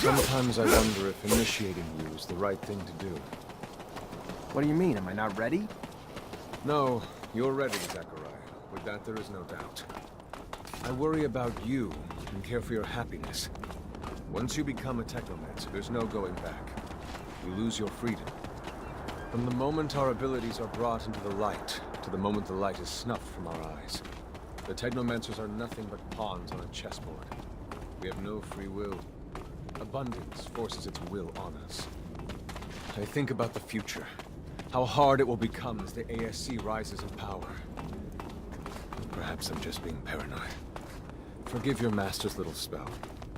Sometimes I wonder if initiating you is the right thing to do. What do you mean? Am I not ready? No, you're ready, Zachariah. With that, there is no doubt. I worry about you and care for your happiness. Once you become a Technomancer, there's no going back. You lose your freedom. From the moment our abilities are brought into the light, to the moment the light is snuffed from our eyes, the Technomancers are nothing but pawns on a chessboard. We have no free will. Abundance forces its will on us. I think about the future. How hard it will become as the ASC rises in power. Perhaps I'm just being paranoid. Forgive your master's little spell.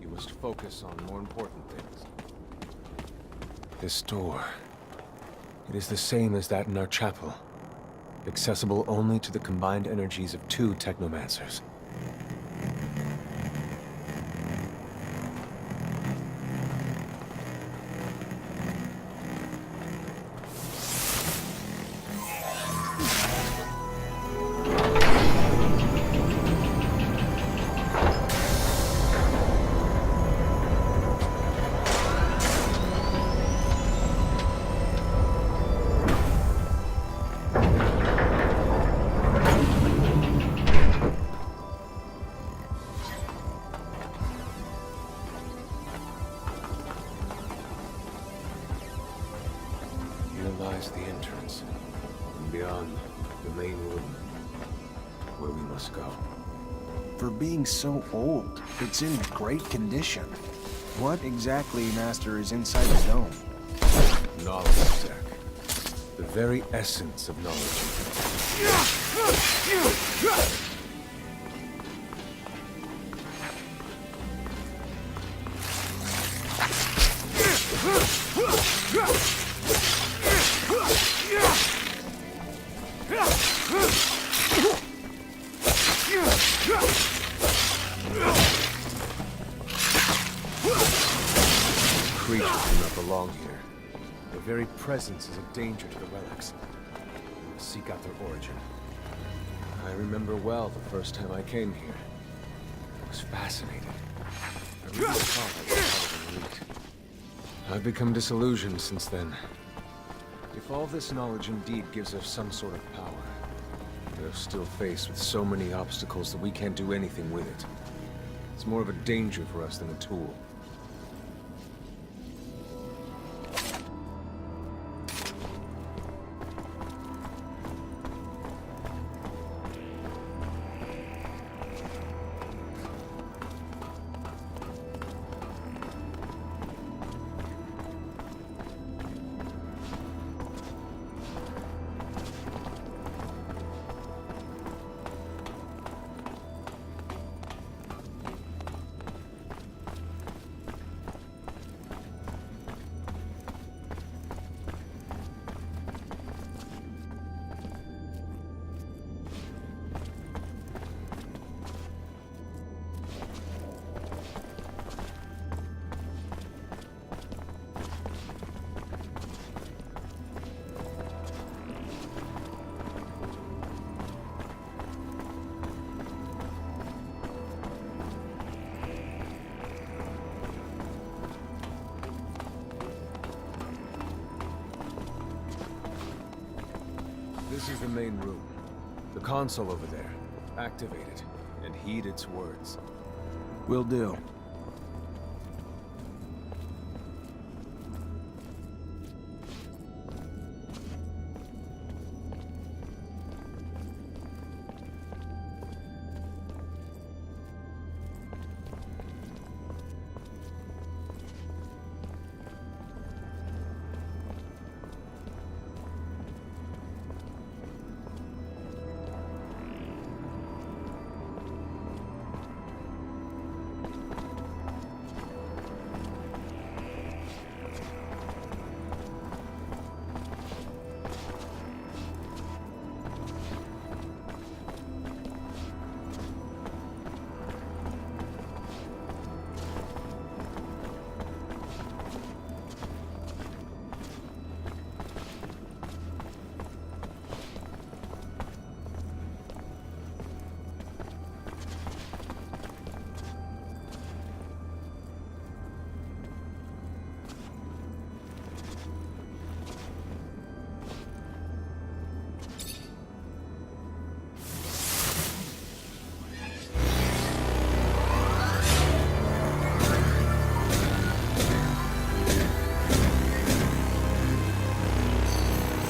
You must focus on more important things. This door. It is the same as that in our chapel. Accessible only to the combined energies of 2 Technomancers. and beyond, the main room, where we must go. For being so old, it's in great condition. What exactly, Master, is inside the dome? Knowledge, Zack. The very essence of knowledge. Creatures do not belong here. Their very presence is a danger to the relics. We must seek out their origin. I remember well the first time I came here. I was fascinated. I really thought I was part of an elite. I've become disillusioned since then. If all this knowledge indeed gives us some sort of power, we're still faced with so many obstacles that we can't do anything with it. It's more of a danger for us than a tool. This is the main room. The console over there. Activate it, and heed its words. Will do.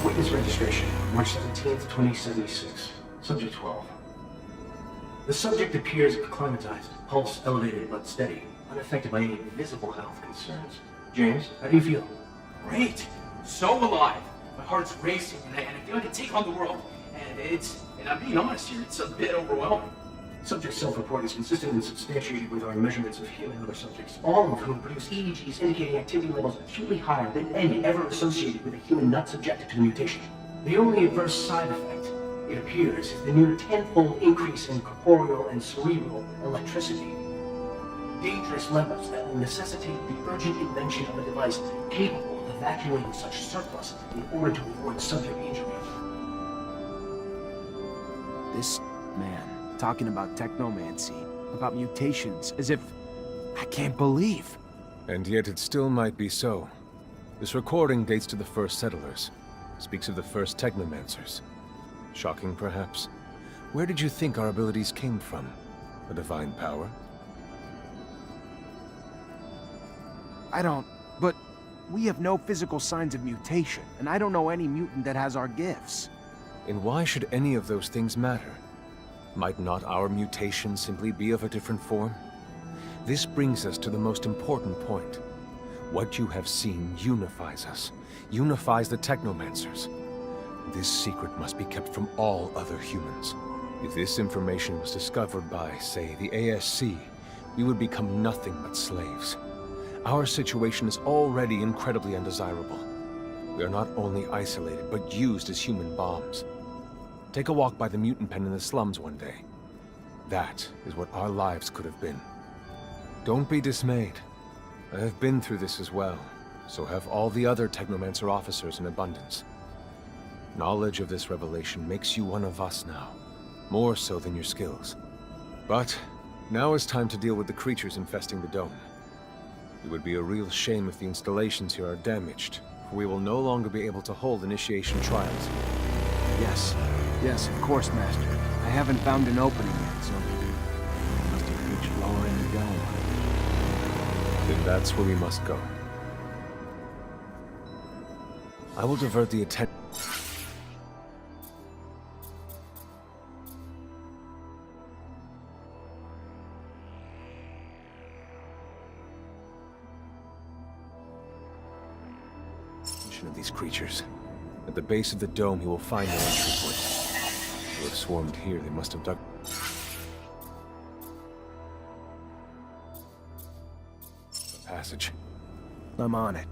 Witness registration, March 17th, 2076. Subject 12. The subject appears acclimatized, pulse elevated but steady, unaffected by any visible health concerns. James, how do you feel? Great! So alive! My heart's racing and I feel like I can take on the world. And I'm being honest here, it's a bit overwhelming. Subject self-report is consistent and substantiated with our measurements of him and other subjects, all of whom produce EEGs indicating activity levels acutely higher than any ever associated with a human not subjected to the mutation. The only adverse side effect, it appears, is the near tenfold increase in corporeal and cerebral electricity. Dangerous levels that will necessitate the urgent invention of a device capable of evacuating such surplus in order to avoid subject injury. This man talking about technomancy, about mutations, as if I can't believe. And yet it still might be so. This recording dates to the first settlers. Speaks of the first Technomancers. Shocking, perhaps? Where did you think our abilities came from? A divine power? I don't... but we have no physical signs of mutation, and I don't know any mutant that has our gifts. And why should any of those things matter? Might not our mutation simply be of a different form? This brings us to the most important point. What you have seen unifies us, unifies the Technomancers. This secret must be kept from all other humans. If this information was discovered by, say, the ASC, we would become nothing but slaves. Our situation is already incredibly undesirable. We are not only isolated, but used as human bombs. Take a walk by the mutant pen in the slums one day. That is what our lives could have been. Don't be dismayed. I have been through this as well, so have all the other Technomancer officers in abundance. Knowledge of this revelation makes you one of us now, more so than your skills. But now is time to deal with the creatures infesting the dome. It would be a real shame if the installations here are damaged, for we will no longer be able to hold initiation trials. Yes, of course, Master. I haven't found an opening yet, so I must have reached lower in the dome. Then that's where we must go. I will divert the attention. Of these creatures. At the base of the dome, he will find their entry point. To have swarmed here, they must have dug. A passage. I'm on it.